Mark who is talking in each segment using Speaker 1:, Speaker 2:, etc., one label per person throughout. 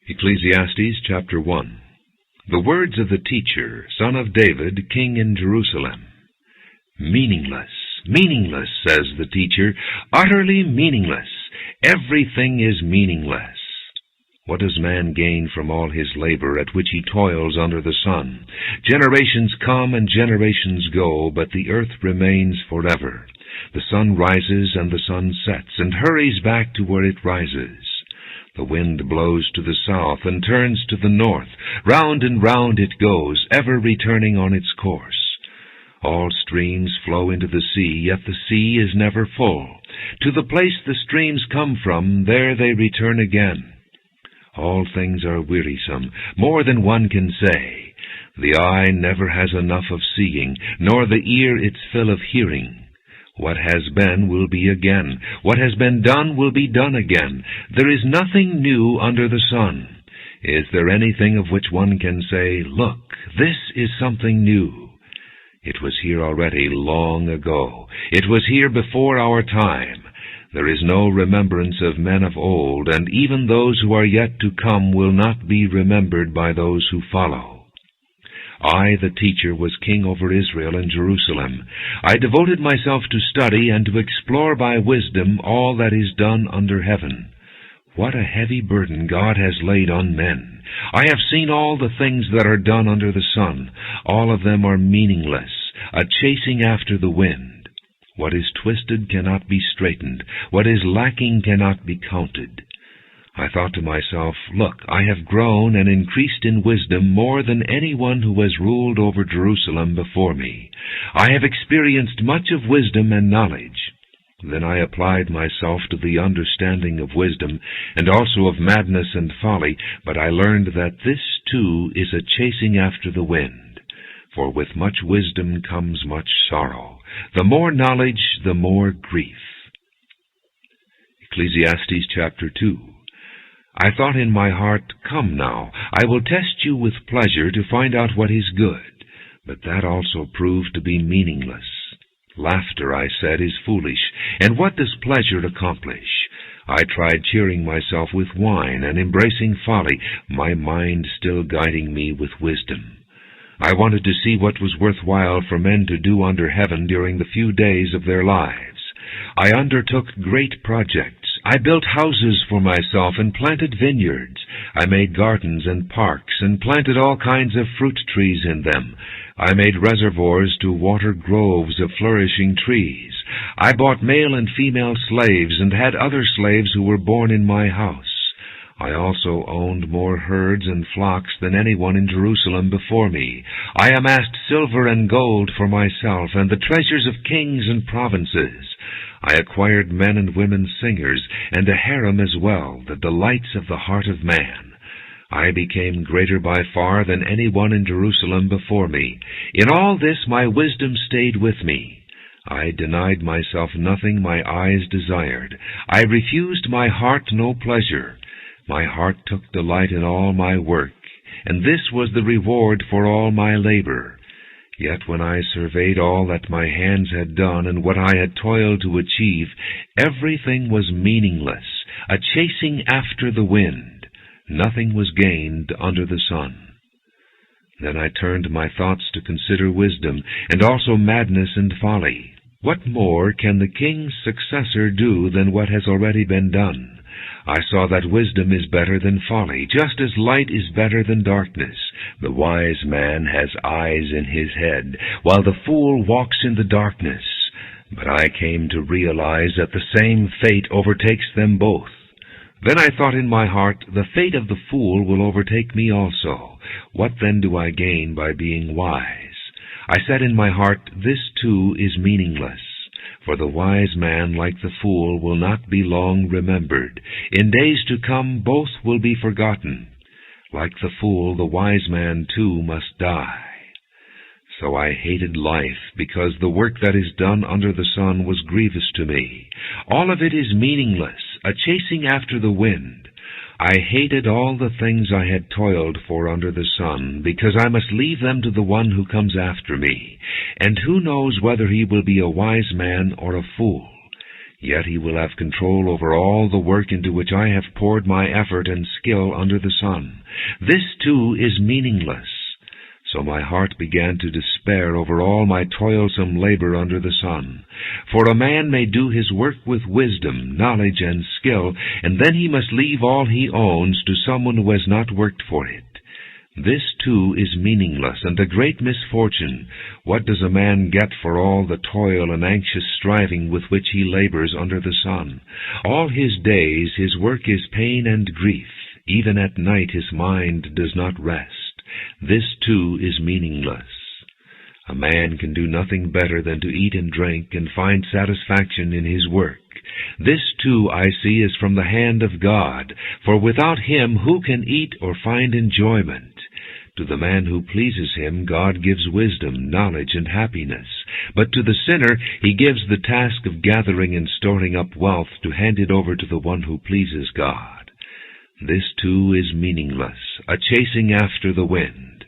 Speaker 1: Ecclesiastes chapter 1. The words of the teacher, son of David, king in Jerusalem. Meaningless, meaningless, says the teacher, utterly meaningless. Everything is meaningless. What does man gain from all his labor at which he toils under the sun? Generations come and generations go, but the earth remains forever. The sun rises and the sun sets, and hurries back to where it rises. The wind blows to the south and turns to the north. Round and round it goes, ever returning on its course. All streams flow into the sea, yet the sea is never full. To the place the streams come from, there they return again. All things are wearisome, more than one can say. The eye never has enough of seeing, nor the ear its fill of hearing. What has been will be again. What has been done will be done again. There is nothing new under the sun. Is there anything of which one can say, "Look, this is something new"? It was here already long ago. It was here before our time. There is no remembrance of men of old, and even those who are yet to come will not be remembered by those who follow. I, the teacher, was king over Israel and Jerusalem. I devoted myself to study and to explore by wisdom all that is done under heaven. What a heavy burden God has laid on men! I have seen all the things that are done under the sun. All of them are meaningless, a chasing after the wind. What is twisted cannot be straightened. What is lacking cannot be counted. I thought to myself, look, I have grown and increased in wisdom more than anyone who has ruled over Jerusalem before me. I have experienced much of wisdom and knowledge. Then I applied myself to the understanding of wisdom, and also of madness and folly, but I learned that this too is a chasing after the wind. For with much wisdom comes much sorrow. The more knowledge, the more grief. Ecclesiastes chapter 2. I thought in my heart, come now, I will test you with pleasure to find out what is good. But that also proved to be meaningless. Laughter, I said, is foolish, and what does pleasure accomplish? I tried cheering myself with wine and embracing folly, my mind still guiding me with wisdom. I wanted to see what was worthwhile for men to do under heaven during the few days of their lives. I undertook great projects. I built houses for myself and planted vineyards. I made gardens and parks and planted all kinds of fruit trees in them. I made reservoirs to water groves of flourishing trees. I bought male and female slaves and had other slaves who were born in my house. I also owned more herds and flocks than anyone in Jerusalem before me. I amassed silver and gold for myself and the treasures of kings and provinces. I acquired men and women singers, and a harem as well, the delights of the heart of man. I became greater by far than anyone in Jerusalem before me. In all this my wisdom stayed with me. I denied myself nothing my eyes desired. I refused my heart no pleasure. My heart took delight in all my work, and this was the reward for all my labor. Yet when I surveyed all that my hands had done and what I had toiled to achieve, everything was meaningless, a chasing after the wind. Nothing was gained under the sun. Then I turned my thoughts to consider wisdom, and also madness and folly. What more can the king's successor do than what has already been done? I saw that wisdom is better than folly, just as light is better than darkness. The wise man has eyes in his head, while the fool walks in the darkness. But I came to realize that the same fate overtakes them both. Then I thought in my heart, the fate of the fool will overtake me also. What then do I gain by being wise? I said in my heart, this too is meaningless. For the wise man, like the fool, will not be long remembered. In days to come both will be forgotten. Like the fool, the wise man too must die. So I hated life, because the work that is done under the sun was grievous to me. All of it is meaningless, a chasing after the wind. I hated all the things I had toiled for under the sun, because I must leave them to the one who comes after me. And who knows whether he will be a wise man or a fool? Yet he will have control over all the work into which I have poured my effort and skill under the sun. This, too, is meaningless. So my heart began to despair over all my toilsome labor under the sun. For a man may do his work with wisdom, knowledge, and skill, and then he must leave all he owns to someone who has not worked for it. This, too, is meaningless, and a great misfortune. What does a man get for all the toil and anxious striving with which he labors under the sun? All his days his work is pain and grief. Even at night his mind does not rest. This, too, is meaningless. A man can do nothing better than to eat and drink and find satisfaction in his work. This, too, I see is from the hand of God, for without Him who can eat or find enjoyment? To the man who pleases Him, God gives wisdom, knowledge, and happiness. But to the sinner, He gives the task of gathering and storing up wealth to hand it over to the one who pleases God. This, too, is meaningless, a chasing after the wind.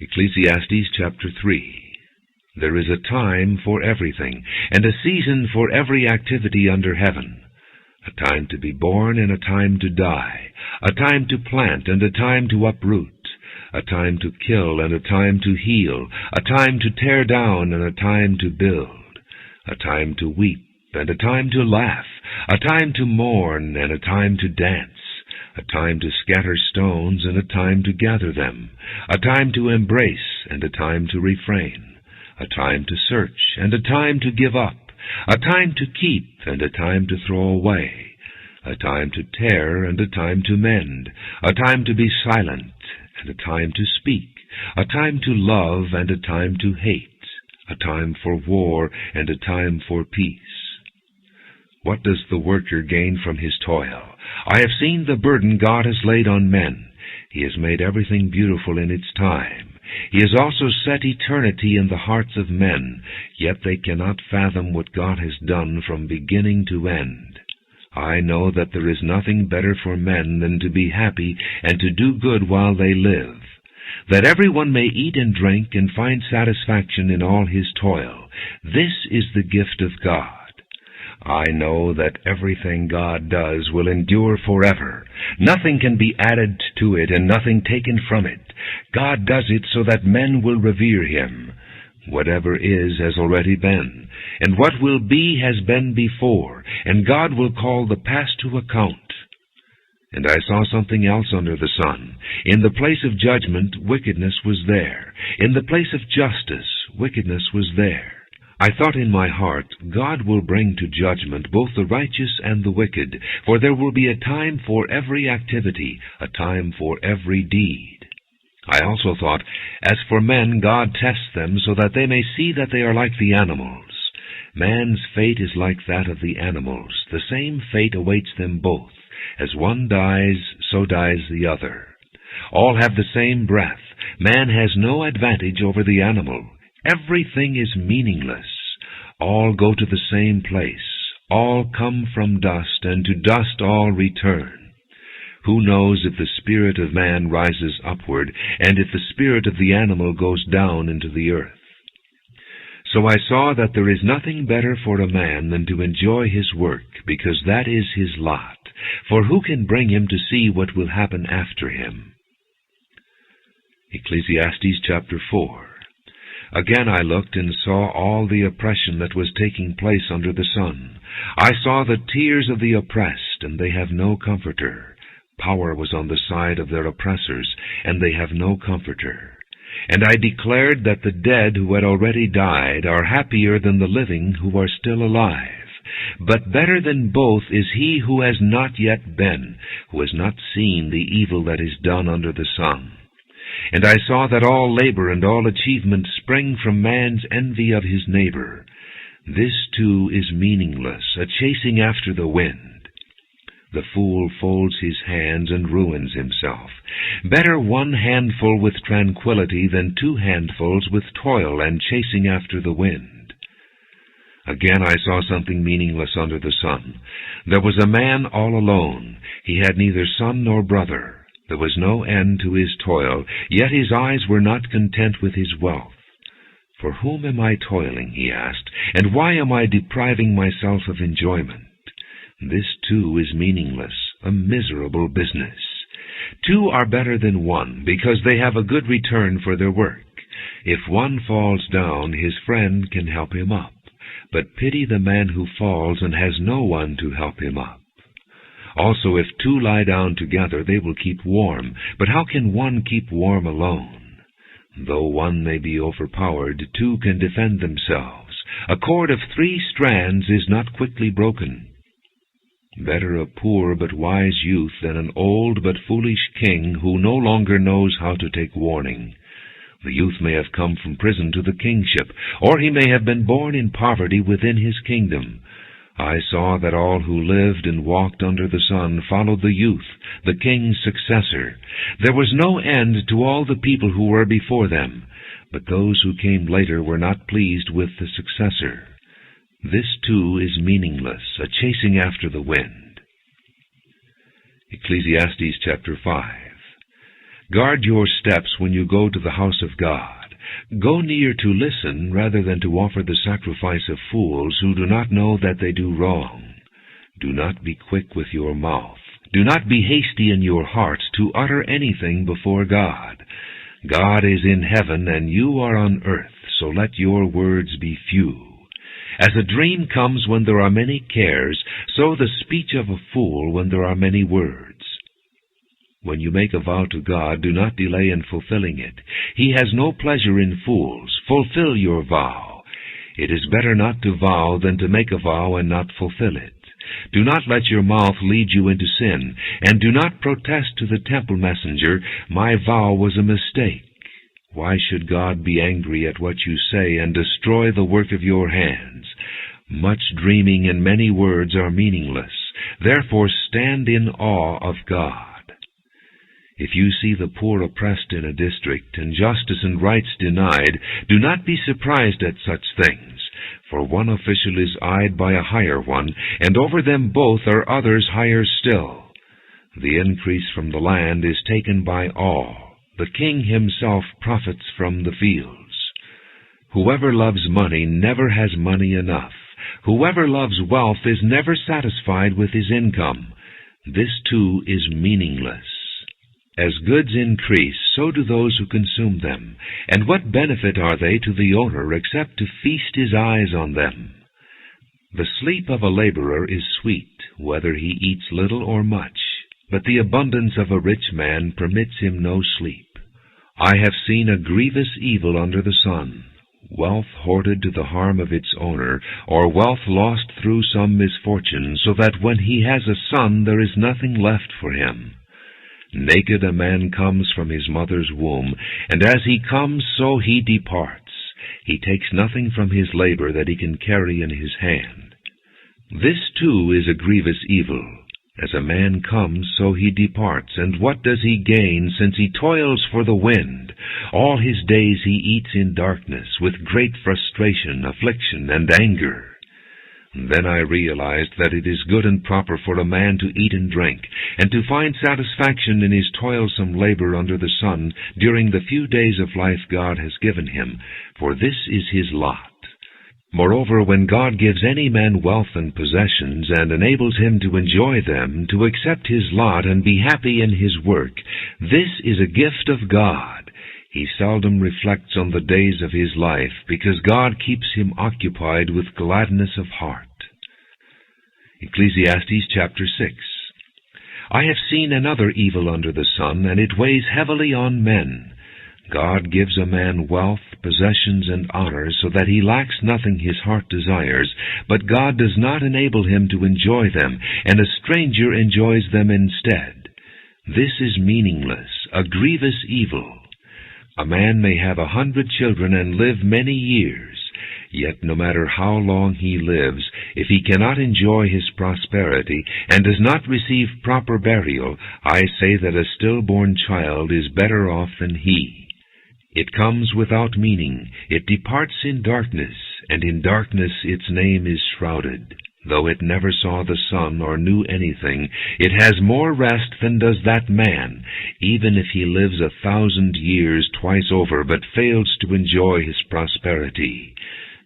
Speaker 1: Ecclesiastes chapter 3. There is a time for everything, and a season for every activity under heaven. A time to be born and a time to die, a time to plant and a time to uproot, a time to kill and a time to heal, a time to tear down and a time to build, a time to weep and a time to laugh, a time to mourn and a time to dance, a time to scatter stones and a time to gather them, a time to embrace and a time to refrain, a time to search and a time to give up, a time to keep and a time to throw away, a time to tear and a time to mend, a time to be silent and a time to speak, a time to love and a time to hate, a time for war and a time for peace. What does the worker gain from his toil? I have seen the burden God has laid on men. He has made everything beautiful in its time. He has also set eternity in the hearts of men, yet they cannot fathom what God has done from beginning to end. I know that there is nothing better for men than to be happy and to do good while they live, that everyone may eat and drink and find satisfaction in all his toil. This is the gift of God. I know that everything God does will endure forever. Nothing can be added to it and nothing taken from it. God does it so that men will revere Him. Whatever is has already been, and what will be has been before, and God will call the past to account. And I saw something else under the sun. In the place of judgment, wickedness was there. In the place of justice, wickedness was there. I thought in my heart, God will bring to judgment both the righteous and the wicked, for there will be a time for every activity, a time for every deed. I also thought, as for men, God tests them so that they may see that they are like the animals. Man's fate is like that of the animals. The same fate awaits them both. As one dies, so dies the other. All have the same breath. Man has no advantage over the animal. Everything is meaningless. All go to the same place. All come from dust, and to dust all return. Who knows if the spirit of man rises upward, and if the spirit of the animal goes down into the earth? So I saw that there is nothing better for a man than to enjoy his work, because that is his lot. For who can bring him to see what will happen after him? Ecclesiastes chapter 4. Again I looked and saw all the oppression that was taking place under the sun. I saw the tears of the oppressed, and they have no comforter. Power was on the side of their oppressors, and they have no comforter. And I declared that the dead who had already died are happier than the living who are still alive. But better than both is he who has not yet been, who has not seen the evil that is done under the sun. And I saw that all labor and all achievement spring from man's envy of his neighbor. This too is meaningless, a chasing after the wind. The fool folds his hands and ruins himself. Better one handful with tranquility than 2 handfuls with toil and chasing after the wind. Again I saw something meaningless under the sun. There was a man all alone. He had neither son nor brother. There was no end to his toil, yet his eyes were not content with his wealth. For whom am I toiling, he asked, and why am I depriving myself of enjoyment? This too is meaningless, a miserable business. Two are better than one, because they have a good return for their work. If one falls down, his friend can help him up. But pity the man who falls and has no one to help him up. Also, if two lie down together, they will keep warm. But how can one keep warm alone? Though one may be overpowered, two can defend themselves. A cord of 3 strands is not quickly broken. Better a poor but wise youth than an old but foolish king who no longer knows how to take warning. The youth may have come from prison to the kingship, or he may have been born in poverty within his kingdom. I saw that all who lived and walked under the sun followed the youth, the king's successor. There was no end to all the people who were before them, but those who came later were not pleased with the successor. This too is meaningless, a chasing after the wind. Ecclesiastes chapter 5. Guard your steps when you go to the house of God. Go near to listen rather than to offer the sacrifice of fools who do not know that they do wrong. Do not be quick with your mouth. Do not be hasty in your heart to utter anything before God. God is in heaven and you are on earth, so let your words be few. As a dream comes when there are many cares, so the speech of a fool when there are many words. When you make a vow to God, do not delay in fulfilling it. He has no pleasure in fools. Fulfill your vow. It is better not to vow than to make a vow and not fulfill it. Do not let your mouth lead you into sin, and do not protest to the temple messenger, "My vow was a mistake." Why should God be angry at what you say and destroy the work of your hands? Much dreaming and many words are meaningless. Therefore stand in awe of God. If you see the poor oppressed in a district, and justice and rights denied, do not be surprised at such things, for one official is eyed by a higher one, and over them both are others higher still. The increase from the land is taken by all. The king himself profits from the fields. Whoever loves money never has money enough. Whoever loves wealth is never satisfied with his income. This too is meaningless. As goods increase, so do those who consume them. And what benefit are they to the owner except to feast his eyes on them? The sleep of a laborer is sweet, whether he eats little or much, but the abundance of a rich man permits him no sleep. I have seen a grievous evil under the sun, wealth hoarded to the harm of its owner, or wealth lost through some misfortune, so that when he has a son there is nothing left for him. Naked a man comes from his mother's womb, and as he comes, so he departs. He takes nothing from his labor that he can carry in his hand. This too is a grievous evil. As a man comes, so he departs, and what does he gain, since he toils for the wind? All his days he eats in darkness, with great frustration, affliction, and anger. Then I realized that it is good and proper for a man to eat and drink, and to find satisfaction in his toilsome labor under the sun during the few days of life God has given him, for this is his lot. Moreover, when God gives any man wealth and possessions, and enables him to enjoy them, to accept his lot and be happy in his work, this is a gift of God. He seldom reflects on the days of his life, because God keeps him occupied with gladness of heart. Ecclesiastes chapter 6. I have seen another evil under the sun, and it weighs heavily on men. God gives a man wealth, possessions, and honor, so that he lacks nothing his heart desires, but God does not enable him to enjoy them, and a stranger enjoys them instead. This is meaningless, a grievous evil. A man may have 100 children and live many years, yet no matter how long he lives, if he cannot enjoy his prosperity and does not receive proper burial, I say that a stillborn child is better off than he. It comes without meaning, it departs in darkness, and in darkness its name is shrouded. Though it never saw the sun or knew anything, it has more rest than does that man, even if he lives 1,000 years twice over, but fails to enjoy his prosperity.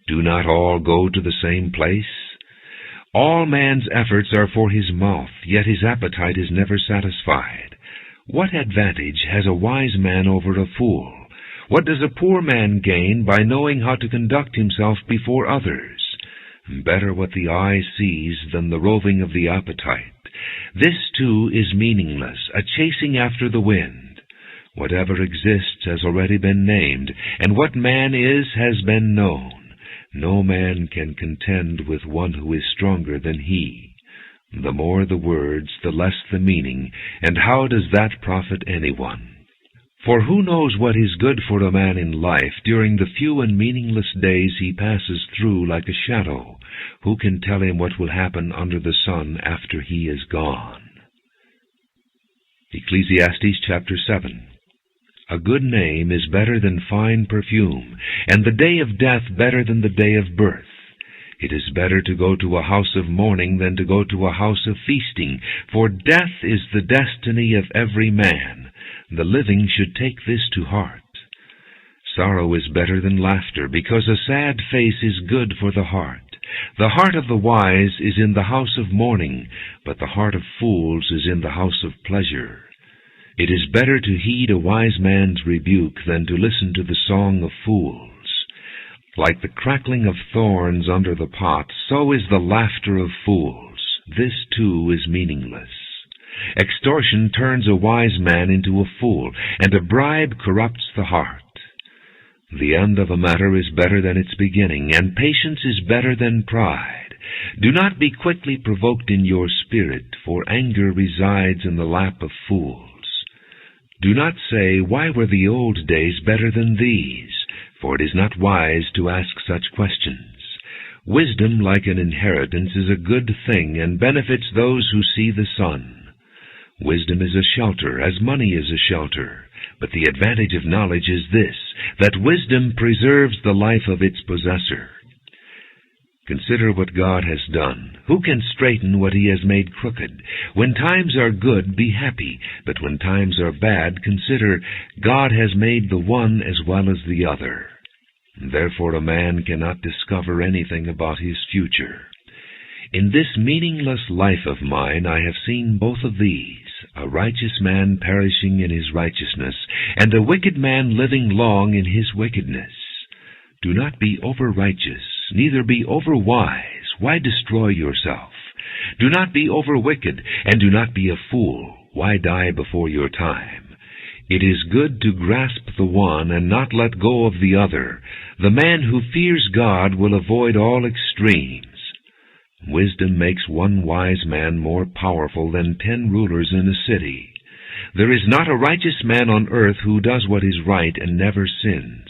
Speaker 1: Do not all go to the same place? All man's efforts are for his mouth, yet his appetite is never satisfied. What advantage has a wise man over a fool? What does a poor man gain by knowing how to conduct himself before others? Better what the eye sees than the roving of the appetite. This, too, is meaningless, a chasing after the wind. Whatever exists has already been named, and what man is has been known. No man can contend with one who is stronger than he. The more the words, the less the meaning, and how does that profit anyone? For who knows what is good for a man in life during the few and meaningless days he passes through like a shadow? Who can tell him what will happen under the sun after he is gone? Ecclesiastes chapter 7. A good name is better than fine perfume, and the day of death better than the day of birth. It is better to go to a house of mourning than to go to a house of feasting, for death is the destiny of every man. The living should take this to heart. Sorrow is better than laughter, because a sad face is good for the heart. The heart of the wise is in the house of mourning, but the heart of fools is in the house of pleasure. It is better to heed a wise man's rebuke than to listen to the song of fools. Like the crackling of thorns under the pot, so is the laughter of fools. This, too, is meaningless. Extortion turns a wise man into a fool, and a bribe corrupts the heart. The end of a matter is better than its beginning, and patience is better than pride. Do not be quickly provoked in your spirit, for anger resides in the lap of fools. Do not say, "Why were the old days better than these?" For it is not wise to ask such questions. Wisdom, like an inheritance, is a good thing, and benefits those who see the sun. Wisdom is a shelter, as money is a shelter. But the advantage of knowledge is this, that wisdom preserves the life of its possessor. Consider what God has done. Who can straighten what he has made crooked? When times are good, be happy. But when times are bad, consider, God has made the one as well as the other. Therefore a man cannot discover anything about his future. In this meaningless life of mine I have seen both of these, a righteous man perishing in his righteousness, and a wicked man living long in his wickedness. Do not be over-righteous, neither be over-wise. Why destroy yourself? Do not be over-wicked, and do not be a fool. Why die before your time? It is good to grasp the one and not let go of the other. The man who fears God will avoid all extremes. Wisdom makes one wise man more powerful than 10 rulers in a city. There is not a righteous man on earth who does what is right and never sins.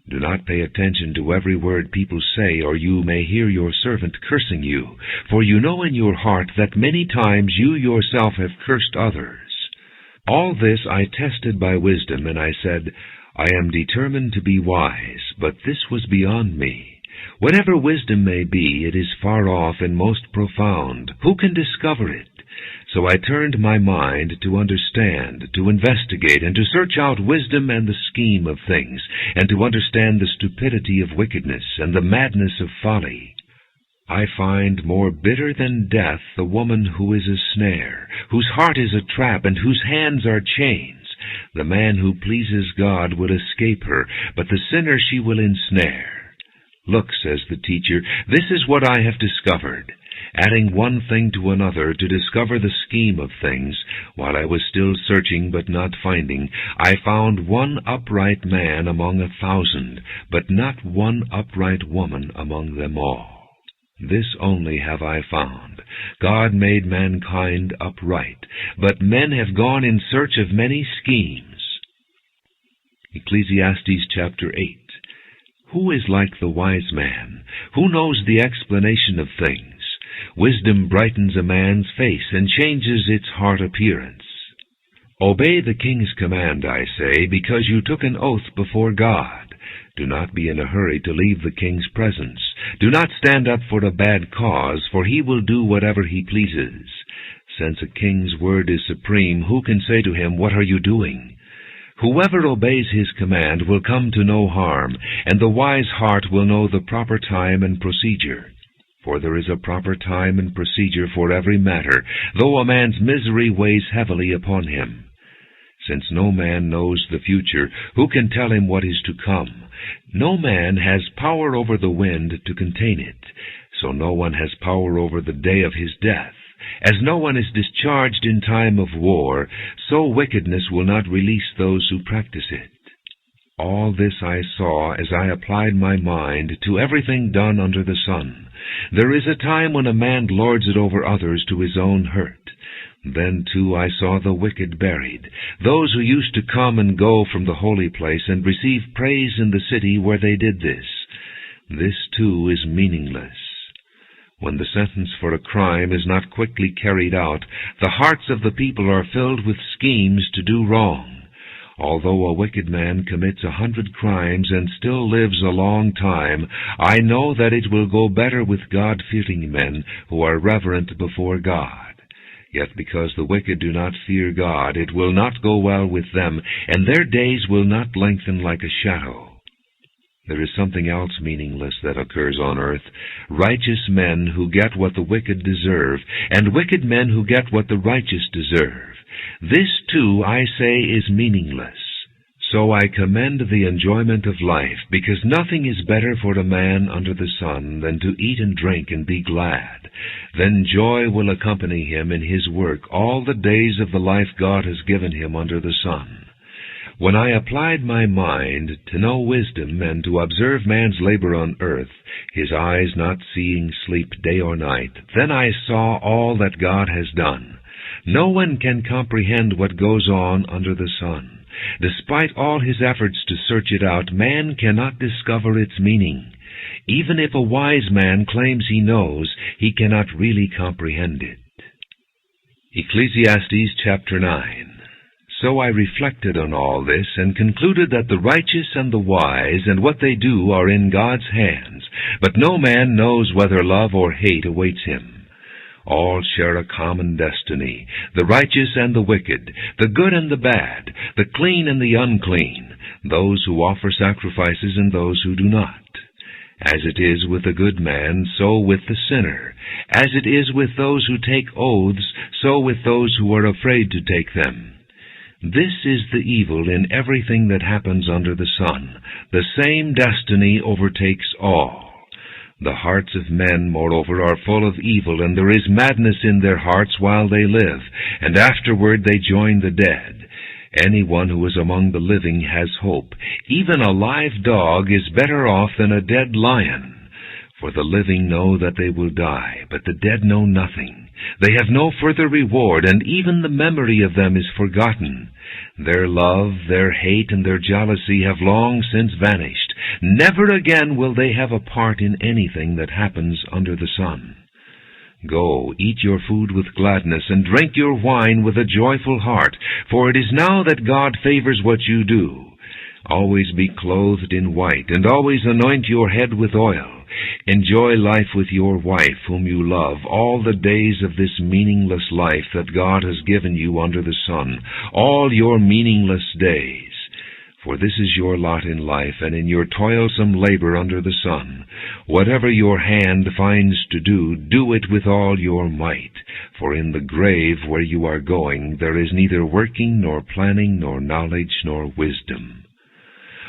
Speaker 1: Do not pay attention to every word people say, or you may hear your servant cursing you. For you know in your heart that many times you yourself have cursed others. All this I tested by wisdom, and I said, I am determined to be wise, but this was beyond me. Whatever wisdom may be, it is far off and most profound. Who can discover it? So I turned my mind to understand, to investigate, and to search out wisdom and the scheme of things, and to understand the stupidity of wickedness and the madness of folly. I find more bitter than death the woman who is a snare, whose heart is a trap, and whose hands are chains. The man who pleases God will escape her, but the sinner she will ensnare. Look, says the teacher, this is what I have discovered. Adding one thing to another to discover the scheme of things, while I was still searching but not finding, I found one upright man among 1,000, but not one upright woman among them all. This only have I found. God made mankind upright, but men have gone in search of many schemes. Ecclesiastes chapter 8. Who is like the wise man? Who knows the explanation of things? Wisdom brightens a man's face and changes its heart appearance. Obey the king's command, I say, because you took an oath before God. Do not be in a hurry to leave the king's presence. Do not stand up for a bad cause, for he will do whatever he pleases. Since a king's word is supreme, who can say to him, "What are you doing?" Whoever obeys his command will come to no harm, and the wise heart will know the proper time and procedure. For there is a proper time and procedure for every matter, though a man's misery weighs heavily upon him. Since no man knows the future, who can tell him what is to come? No man has power over the wind to contain it, so no one has power over the day of his death. As no one is discharged in time of war, so wickedness will not release those who practice it. All this I saw as I applied my mind to everything done under the sun. There is a time when a man lords it over others to his own hurt. Then, too, I saw the wicked buried, those who used to come and go from the holy place and receive praise in the city where they did this. This, too, is meaningless. When the sentence for a crime is not quickly carried out, the hearts of the people are filled with schemes to do wrong. Although a wicked man commits 100 crimes and still lives a long time, I know that it will go better with God-fearing men who are reverent before God. Yet because the wicked do not fear God, it will not go well with them, and their days will not lengthen like a shadow. There is something else meaningless that occurs on earth: righteous men who get what the wicked deserve, and wicked men who get what the righteous deserve. This, too, I say, is meaningless. So I commend the enjoyment of life, because nothing is better for a man under the sun than to eat and drink and be glad. Then joy will accompany him in his work all the days of the life God has given him under the sun. When I applied my mind to know wisdom and to observe man's labor on earth, his eyes not seeing sleep day or night, then I saw all that God has done. No one can comprehend what goes on under the sun. Despite all his efforts to search it out, man cannot discover its meaning. Even if a wise man claims he knows, he cannot really comprehend it. Ecclesiastes chapter 9. So I reflected on all this and concluded that the righteous and the wise and what they do are in God's hands, but no man knows whether love or hate awaits him. All share a common destiny, the righteous and the wicked, the good and the bad, the clean and the unclean, those who offer sacrifices and those who do not. As it is with a good man, so with the sinner. As it is with those who take oaths, so with those who are afraid to take them. This is the evil in everything that happens under the sun. The same destiny overtakes all. The hearts of men, moreover, are full of evil, and there is madness in their hearts while they live, and afterward they join the dead. Anyone who is among the living has hope. Even a live dog is better off than a dead lion. For the living know that they will die, but the dead know nothing. They have no further reward, and even the memory of them is forgotten. Their love, their hate, and their jealousy have long since vanished. Never again will they have a part in anything that happens under the sun. Go, eat your food with gladness, and drink your wine with a joyful heart, for it is now that God favors what you do. Always be clothed in white, and always anoint your head with oil. Enjoy life with your wife, whom you love, all the days of this meaningless life that God has given you under the sun, all your meaningless days. For this is your lot in life, and in your toilsome labor under the sun. Whatever your hand finds to do, do it with all your might. For in the grave where you are going, there is neither working, nor planning, nor knowledge, nor wisdom.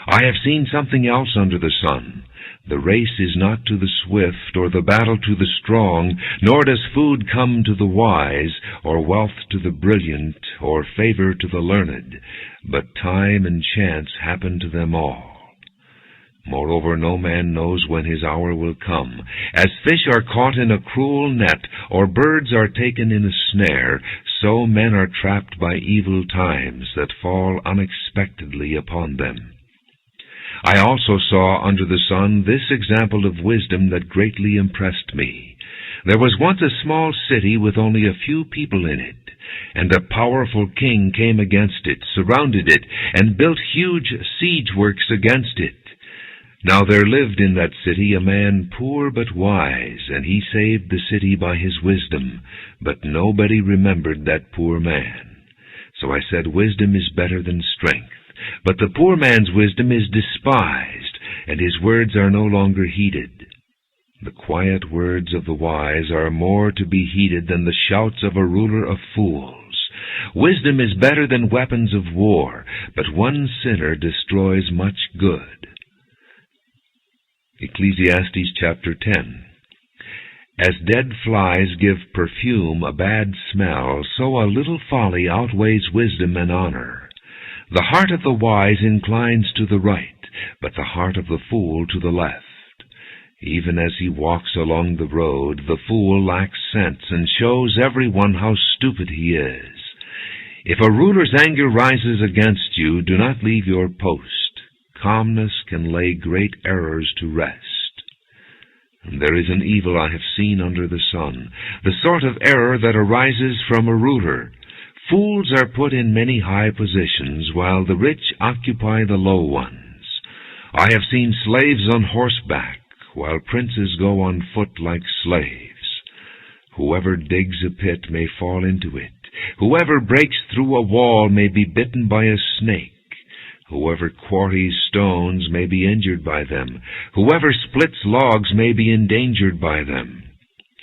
Speaker 1: I have seen something else under the sun. The race is not to the swift, or the battle to the strong, nor does food come to the wise, or wealth to the brilliant, or favor to the learned, but time and chance happen to them all. Moreover, no man knows when his hour will come. As fish are caught in a cruel net, or birds are taken in a snare, so men are trapped by evil times that fall unexpectedly upon them. I also saw under the sun this example of wisdom that greatly impressed me. There was once a small city with only a few people in it, and a powerful king came against it, surrounded it, and built huge siege works against it. Now there lived in that city a man poor but wise, and he saved the city by his wisdom, but nobody remembered that poor man. So I said, wisdom is better than strength, but the poor man's wisdom is despised, and his words are no longer heeded. The quiet words of the wise are more to be heeded than the shouts of a ruler of fools. Wisdom is better than weapons of war, but one sinner destroys much good. Ecclesiastes chapter 10. As dead flies give perfume a bad smell, so a little folly outweighs wisdom and honor. The heart of the wise inclines to the right, but the heart of the fool to the left. Even as he walks along the road, the fool lacks sense and shows everyone how stupid he is. If a ruler's anger rises against you, do not leave your post. Calmness can lay great errors to rest. And there is an evil I have seen under the sun, the sort of error that arises from a ruler. Fools are put in many high positions, while the rich occupy the low ones. I have seen slaves on horseback, while princes go on foot like slaves. Whoever digs a pit may fall into it. Whoever breaks through a wall may be bitten by a snake. Whoever quarries stones may be injured by them. Whoever splits logs may be endangered by them.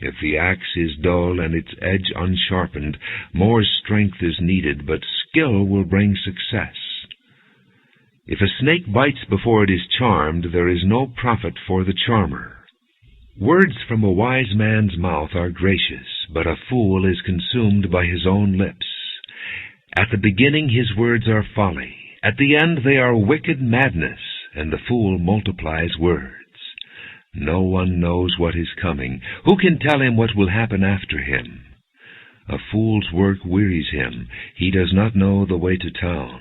Speaker 1: If the axe is dull and its edge unsharpened, more strength is needed, but skill will bring success. If a snake bites before it is charmed, there is no profit for the charmer. Words from a wise man's mouth are gracious, but a fool is consumed by his own lips. At the beginning his words are folly. At the end they are wicked madness, and the fool multiplies words. No one knows what is coming. Who can tell him what will happen after him? A fool's work wearies him. He does not know the way to town.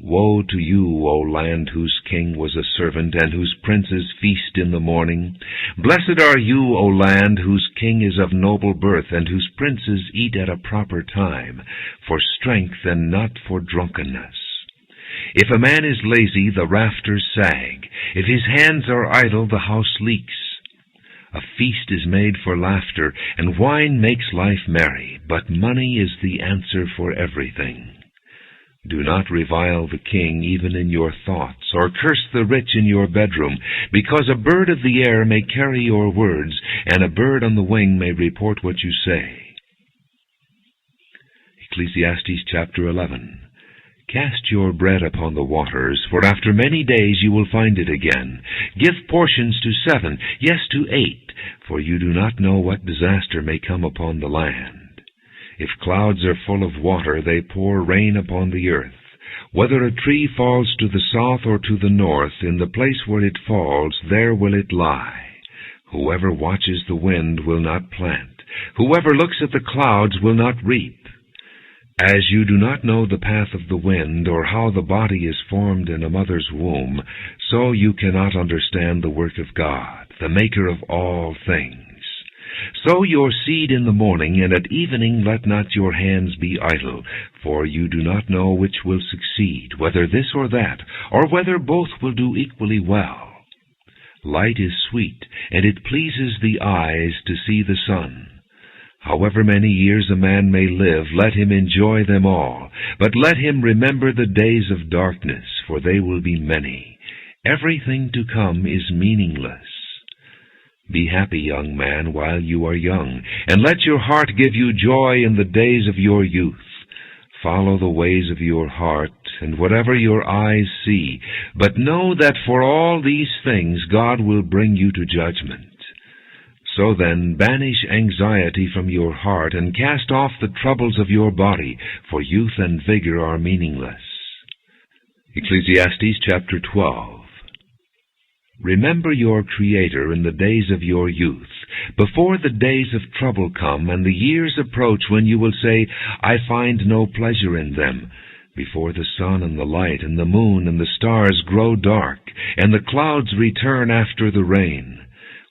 Speaker 1: Woe to you, O land whose king was a servant, and whose princes feast in the morning. Blessed are you, O land whose king is of noble birth, and whose princes eat at a proper time, for strength and not for drunkenness. If a man is lazy, the rafters sag. If his hands are idle, the house leaks. A feast is made for laughter, and wine makes life merry, but money is the answer for everything. Do not revile the king even in your thoughts, or curse the rich in your bedroom, because a bird of the air may carry your words, and a bird on the wing may report what you say. Ecclesiastes chapter 11. Cast your bread upon the waters, for after many days you will find it again. Give portions to 7, yes, to 8, for you do not know what disaster may come upon the land. If clouds are full of water, they pour rain upon the earth. Whether a tree falls to the south or to the north, in the place where it falls, there will it lie. Whoever watches the wind will not plant. Whoever looks at the clouds will not reap. As you do not know the path of the wind, or how the body is formed in a mother's womb, so you cannot understand the work of God, the Maker of all things. Sow your seed in the morning, and at evening let not your hands be idle, for you do not know which will succeed, whether this or that, or whether both will do equally well. Light is sweet, and it pleases the eyes to see the sun. However many years a man may live, let him enjoy them all. But let him remember the days of darkness, for they will be many. Everything to come is meaningless. Be happy, young man, while you are young, and let your heart give you joy in the days of your youth. Follow the ways of your heart, and whatever your eyes see. But know that for all these things God will bring you to judgment. So then, banish anxiety from your heart, and cast off the troubles of your body, for youth and vigor are meaningless. Ecclesiastes chapter 12. Remember your Creator in the days of your youth, before the days of trouble come, and the years approach when you will say, I find no pleasure in them, before the sun and the light and the moon and the stars grow dark, and the clouds return after the rain.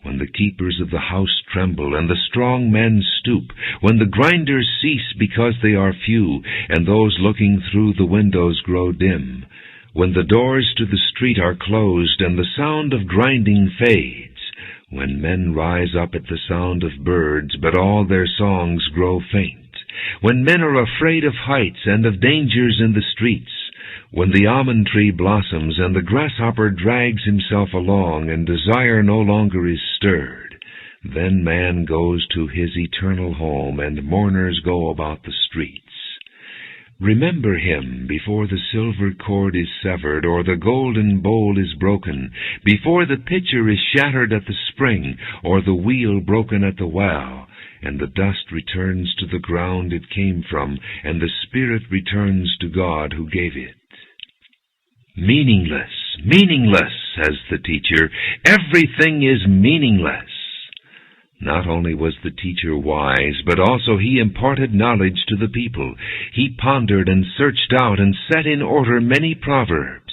Speaker 1: When the keepers of the house tremble, and the strong men stoop, when the grinders cease because they are few, and those looking through the windows grow dim, when the doors to the street are closed and the sound of grinding fades, when men rise up at the sound of birds, but all their songs grow faint, when men are afraid of heights and of dangers in the streets, when the almond tree blossoms and the grasshopper drags himself along and desire no longer is stirred, then man goes to his eternal home and mourners go about the streets. Remember him before the silver cord is severed or the golden bowl is broken, before the pitcher is shattered at the spring or the wheel broken at the well, and the dust returns to the ground it came from, and the spirit returns to God who gave it. Meaningless, meaningless, says the teacher. Everything is meaningless. Not only was the teacher wise, but also he imparted knowledge to the people. He pondered and searched out and set in order many proverbs.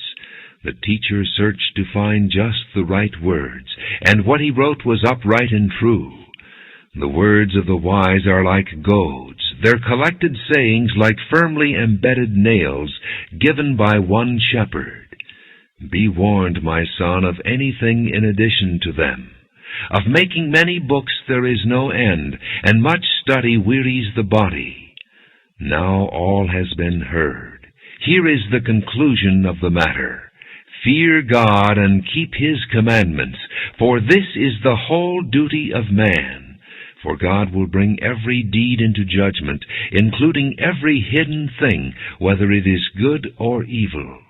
Speaker 1: The teacher searched to find just the right words, and what he wrote was upright and true. The words of the wise are like goads, their collected sayings like firmly embedded nails given by one shepherd. Be warned, my son, of anything in addition to them. Of making many books there is no end, and much study wearies the body. Now all has been heard. Here is the conclusion of the matter. Fear God and keep His commandments, for this is the whole duty of man. For God will bring every deed into judgment, including every hidden thing, whether it is good or evil.